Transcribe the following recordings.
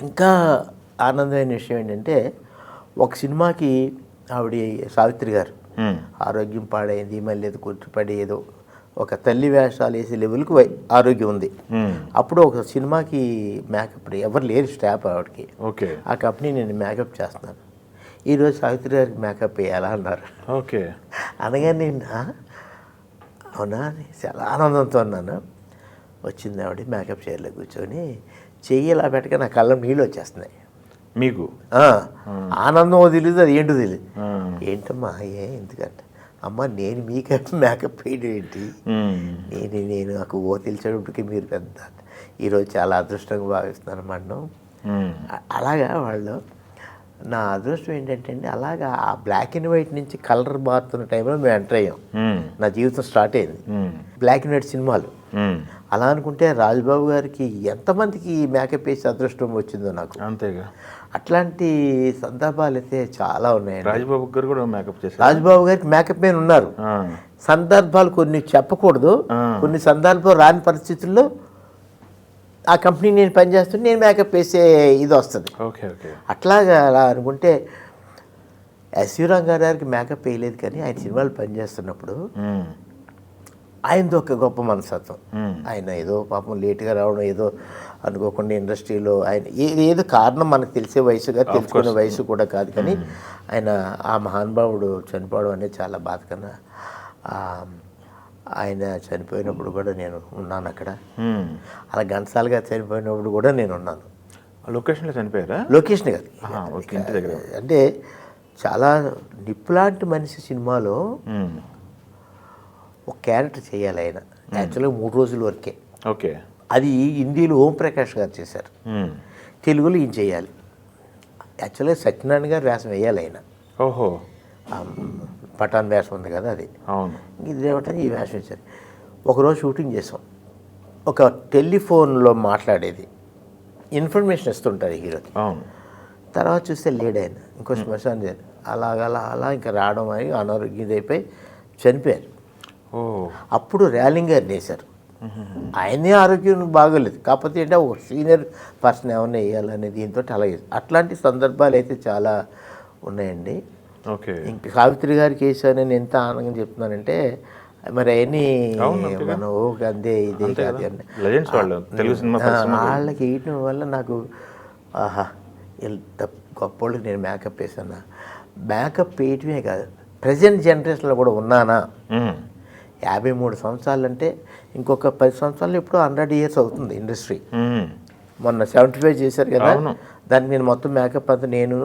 ఇంకా ఆనందమైన విషయం ఏంటంటే ఒక సినిమాకి ఆవిడ సావిత్రి గారు ఆరోగ్యం పాడైంది, మళ్ళీ ఏదో కూర్చుపడి ఏదో ఒక తల్లి వేషాలు వేసే లెవెల్కి ఆరోగ్యం ఉంది. అప్పుడు ఒక సినిమాకి మేకప్ ఎవరు లేరు స్టాఫ్ ఆవిడకి. ఓకే. ఆ కంపెనీ నేను మేకప్ చేస్తున్నాను, ఈరోజు సావిత్రి గారికి మేకప్ వేయాలా అన్నారు. ఓకే. అనగానే నేను అవునా చాలా ఆనందంతో ఉన్నాను. వచ్చింది ఆవిడ మేకప్ చైర్లో కూర్చొని చెయ్యి ఇలా పెట్టక నా కళ్ళం నీళ్ళు వచ్చేస్తున్నాయి. మీకు ఆనందం తెలియదు, అది ఏంటో తెలియదు. ఏంటమ్మా ఎందుకంటే అమ్మ నేను మీకు మేకప్ వేయడం ఏంటి, నేను నాకు తెలిసేటప్పటికి మీరు పెద్ద ఈరోజు చాలా అదృష్టంగా భావిస్తున్నారు అన్నమాట. అలాగా వాళ్ళు నా అదృష్టం ఏంటంటే అండి, అలాగా ఆ బ్లాక్ అండ్ వైట్ నుంచి కలర్ మారుతున్న టైంలో మేము ఎంటర్ అయ్యాం. నా జీవితం స్టార్ట్ అయింది బ్లాక్ అండ్ వైట్ సినిమాలు. అలా అనుకుంటే రాజబాబు గారికి ఎంతమందికి మేకప్ వేసి అదృష్టం వచ్చిందో నాకు. అంతేగా. అట్లాంటి సందర్భాలు అయితే చాలా ఉన్నాయండి. రాజబాబు గారు కూడా మేకప్ చేశారు. రాజబాబు గారికి మేకప్ మ్యాన్ ఉన్నారు. సందర్భాలు కొన్ని చెప్పకూడదు, కొన్ని సందర్భాలు రాని పరిస్థితుల్లో ఆ కంపెనీ నేను పనిచేస్తుంటే నేను మేకప్ వేసే ఇది వస్తుంది. అట్లాగా అలా అనుకుంటే ఎస్వి రంగారావు గారికి మేకప్ వేయలేదు, కానీ ఆయన సినిమాలు పనిచేస్తున్నప్పుడు ఆయనది ఒక గొప్ప మనస్తత్వం. ఆయన ఏదో పాపం లేట్గా రావడం, ఏదో అనుకోకుండా ఇండస్ట్రీలో ఆయన ఏదో కారణం మనకు తెలిసే వయసుగా తెలుసుకునే వయసు కూడా కాదు, కానీ ఆయన ఆ మహానుభావుడు చనిపోవడం అనేది చాలా బాధకన్నా. ఆయన చనిపోయినప్పుడు కూడా నేను ఉన్నాను అక్కడ. అలా ఘంటసాల చనిపోయినప్పుడు కూడా నేను ఉన్నాను. లొకేషన్లో చనిపోయారా? లొకేషన్ కాదు, అంటే చాలా నిప్పులాంటి మనిషి సినిమాలో ఒక క్యారెక్టర్ చేయాలి ఆయన. యాక్చువల్గా 3 రోజుల వరకే. ఓకే. అది హిందీలో ఓంప్రకాష్ గారు చేశారు, తెలుగులో ఈయన చేయాలి. యాక్చువల్గా సత్యనారాయణ గారు వేషం వేయాలి ఆయన. ఓహో. పఠాన్ వేషం ఉంది కదా అది. అవును. ఇదేమిటని ఈ వేషం ఇచ్చారు. ఒకరోజు షూటింగ్ చేసాం. ఒక టెలిఫోన్లో మాట్లాడేది ఇన్ఫర్మేషన్ ఇస్తుంటారు హీరోకి. అవును. తర్వాత చూస్తే లేడు ఆయన, ఇంకో శ్మశానం చేయాలి. అలా ఇంకా రావడం అయి అనారోగ్యం అయిపోయి చనిపోయారు. అప్పుడు ర్యాలింగ్ గారు వేశారు. ఆయనే ఆరోగ్యం బాగోలేదు, కాకపోతే ఏంటంటే ఒక సీనియర్ పర్సన్ ఏమన్నా వేయాలనే దీంతో అలాగే. అట్లాంటి సందర్భాలు అయితే చాలా ఉన్నాయండి. ఓకే. ఇంక సావిత్రి గారికి వేసానని ఎంత ఆనందంగా చెప్తున్నానంటే, మరి అవన్నీ మనం అందే ఇదే కాదు అండి, వాళ్ళకి వేయటం వల్ల నాకు ఆహా ఎంత గొప్పోళ్ళకి నేను మేకప్ వేసాను. మేకప్ వేయటమే కాదు, ప్రజెంట్ జనరేషన్లో కూడా ఉన్నానా. 53 సంవత్సరాలు అంటే ఇంకొక 10 సంవత్సరాలు ఇప్పుడు 100 years అవుతుంది ఇండస్ట్రీ. మొన్న 75 చేశారు కదా, దానికి నేను మొత్తం మేకప్ అంతా నేను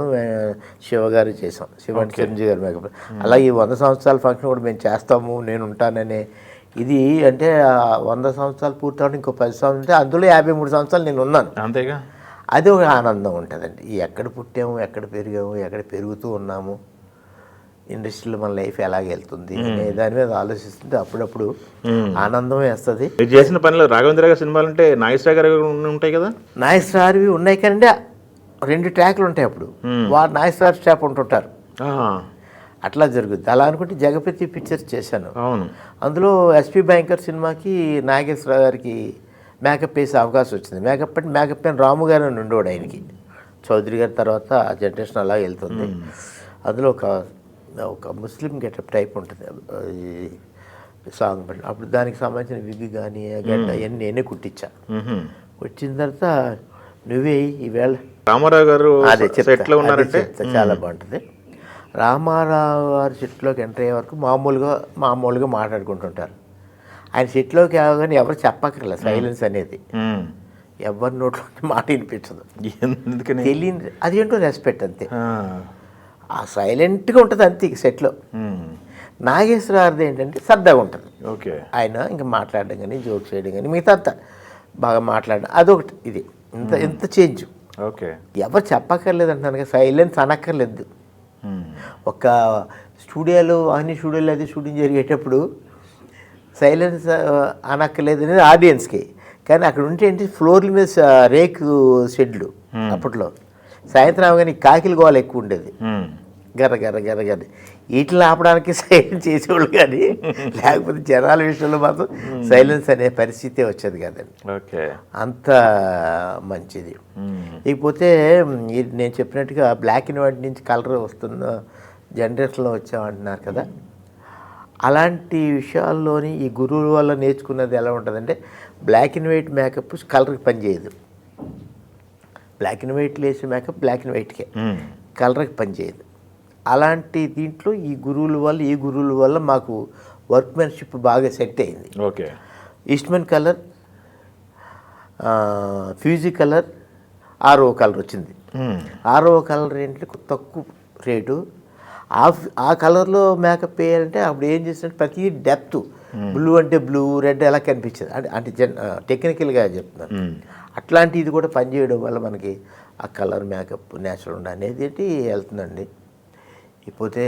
శివ గారు చేసాం, శివ చిరంజీవి గారు మేకప్. అలాగే 100 సంవత్సరాల ఫంక్షన్ కూడా మేము చేస్తాము, నేను ఉంటాననే ఇది. అంటే 100 సంవత్సరాలు పూర్తవడం ఇంకో 10 సంవత్సరాలు ఉంటే అందులో 53 సంవత్సరాలు నేను ఉన్నాను. అంతేగా. అది ఒక ఆనందం ఉంటుందండి. ఎక్కడ పుట్టాము, ఎక్కడ పెరిగాము, ఎక్కడ పెరుగుతూ ఉన్నాము, ఇండస్ట్రీలో మన లైఫ్ ఎలాగ వెళ్తుంది అనే దాని మీద ఆలోచిస్తుంటే అప్పుడప్పుడు ఆనందం వేస్తుంది. మీరు చేసిన పనిలో రాఘవేంద్ర గారి సినిమాలు అంటే నాగేశ్వర గారు ఉంటాయి కదా. నాగేశ్వరవి ఉన్నాయి కానీ 2 ట్రాక్లు ఉంటాయి. అప్పుడు వారు నాగేశ్వర స్టాప్ ఉంటుంటారు, అట్లా జరుగుద్ది. అలా అనుకుంటే జగపతి పిక్చర్స్ చేశాను. అవును. అందులో ఎస్పీ భయంకర్ సినిమాకి నాగేశ్వర గారికి మేకప్ వేసే అవకాశం వచ్చింది. మేకప్ మ్యాన్ రాము గారు అని ఉండేవాడు ఆయనకి. చౌదరి గారి తర్వాత ఆ జనరేషన్ అలా వెళ్తుంది. అందులో ఒక ముస్లిం గెటప్ టైప్ ఉంటుంది సాంగ్ పడి. అప్పుడు దానికి సంబంధించిన విగ్ కానీ గడ్డ అవన్నీ నేనే కుట్టించా. వచ్చిన తర్వాత నువ్వే ఈవేళ రామారావు గారు అదే చెప్తా, చాలా బాగుంటుంది. రామారావు గారు సెట్లోకి ఎంటర్ అయ్యే వరకు మామూలుగా మాట్లాడుకుంటుంటారు. ఆయన సెట్లోకి కానీ ఎవరు చెప్పక్కర్లేదు, సైలెన్స్ అనేది ఎవరి నోట్లో మాట వినిపించదు, తెలియదు. అదేంటో రెస్పెక్ట్ అంతే, ఆ సైలెంట్గా ఉంటుంది అంతే సెట్లో. నాగేశ్వర గారిది ఏంటంటే సరదాగా ఉంటుంది. ఓకే. ఆయన ఇంకా మాట్లాడడం కానీ జోక్స్ చేయడం కానీ మిగతా అంతా బాగా మాట్లాడడం అదొకటి. ఇది ఎంత చేంజ్. ఓకే. ఎవరు చెప్పక్కర్లేదు అంటున్నాను కదా, సైలెన్స్ అనక్కర్లేదు. ఒక స్టూడియోలో అన్ని స్టూడియోలో అది షూటింగ్ జరిగేటప్పుడు సైలెన్స్ అనక్కర్లేదు అనేది ఆడియన్స్కి. కానీ అక్కడ ఉంటే ఏంటి ఫ్లోర్ల మీద రేకు షెడ్లు అప్పట్లో. సాయంత్రం అవగానే కాకిల గోల ఎక్కువ ఉండేది, గర్ర గర్ర గర్ర గర్ర. వీటిని ఆపడానికి సైలెన్స్ చేసేవాళ్ళు కానీ లేకపోతే జనాల విషయంలో మాత్రం సైలెన్స్ అనే పరిస్థితే వచ్చేది కదండి. ఓకే. అంత మంచిది. ఇకపోతే నేను చెప్పినట్టుగా బ్లాక్ అండ్ వైట్ నుంచి కలర్ వస్తున్న జనరేషన్లో వచ్చామంటున్నారు కదా, అలాంటి విషయాల్లోని ఈ గురువుల వల్ల నేర్చుకున్నది ఎలా ఉంటుందంటే బ్లాక్ అండ్ వైట్ మేకప్ కలర్కి పనిచేయదు. బ్లాక్ అండ్ వైట్ వేసే మేకప్ బ్లాక్ అండ్ వైట్కే, కలర్కి పనిచేయదు. అలాంటి దీంట్లో ఈ గురువుల వల్ల మాకు వర్క్మెన్షిప్ బాగా సెట్ అయింది. Okay. Eastman colour, Fuji colour, RO colour వచ్చింది. ఆర్ఓ కలర్ ఏంటంటే తక్కువ రేటు. ఆ కలర్లో మేకప్ వేయాలంటే అప్పుడు ఏం చేసినట్టు ప్రతి డెప్త్ బ్లూ అంటే బ్లూ, రెడ్ ఎలా కనిపించింది అంటే టెక్నికల్గా చెప్తున్నాను. అట్లాంటి ఇది కూడా పనిచేయడం వల్ల మనకి ఆ కలర్ మేకప్ నేచురల్ అనేది వెళ్తుందండి. ఇకపోతే